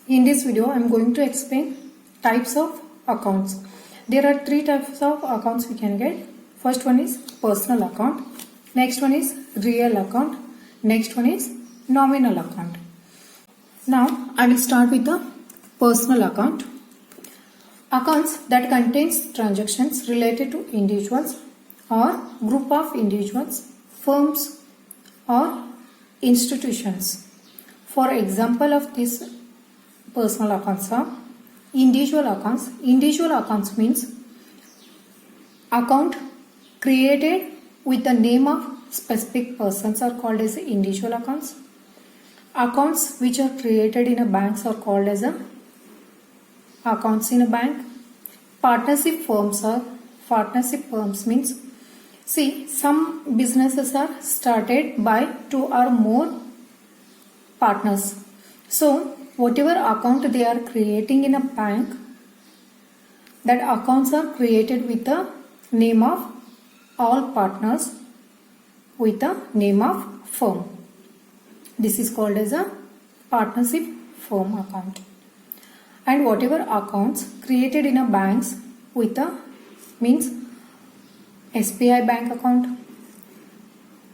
In this video, I am going to explain types of accounts. There are three types of accounts we can get. First one is personal account. Next one is real account. Next one is nominal account. Now, I will start with the personal account. Accounts that contains transactions related to individuals or group of individuals, firms or institutions. For example of this personal accounts are individual accounts. Individual accounts means account created with the name of specific persons are called as individual accounts. Accounts which are created in a banks are called as accounts in a bank. Partnership firms means, see, some businesses are started by two or more partners. So whatever account they are creating in a bank, that accounts are created with the name of all partners with the name of firm. This is called as a partnership firm account. And whatever accounts created in a banks with the means SBI bank account,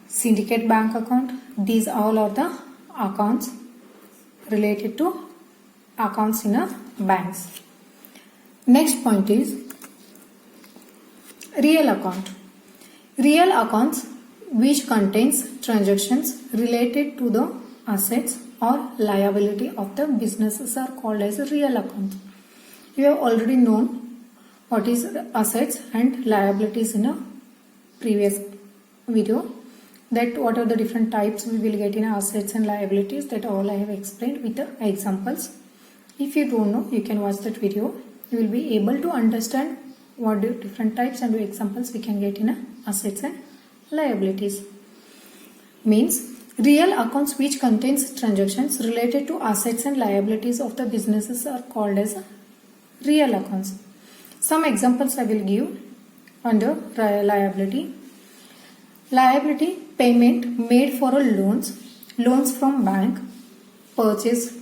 syndicate bank account, these all are the accounts related to accounts in a banks. Next point is real account. Real accounts which contains transactions related to the assets or liability of the businesses are called as a real account. You have already known what is assets and liabilities in a previous video, that what are the different types we will get in assets and liabilities, that all I have explained with the examples. If you don't know, you can watch that video. You will be able to understand what the different types and examples we can get in assets and liabilities. Means real accounts which contains transactions related to assets and liabilities of the businesses are called as real accounts. Some examples I will give under liability. Liability, payment made for a loans from bank, purchased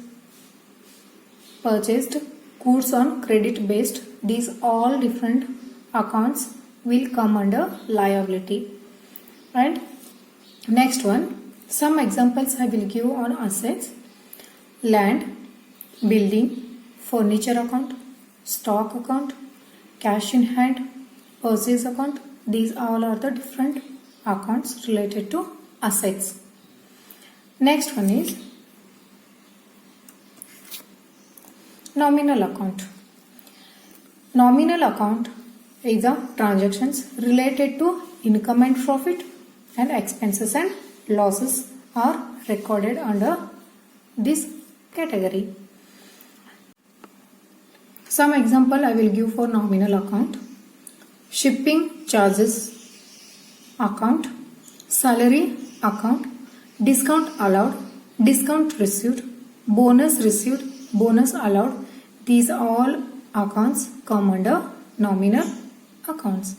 goods on credit based. These all different accounts will come under liability. And next one, some examples I will give on assets. Land, building, furniture account, stock account, cash in hand, purchase account. These all are the different accounts related to assets. Next one is nominal account. Nominal account is the transactions related to income and profit, and expenses and losses are recorded under this category. Some example I will give for nominal account. Shipping charges account, salary account, discount allowed, discount received, bonus received, bonus allowed. These all accounts come under nominal accounts.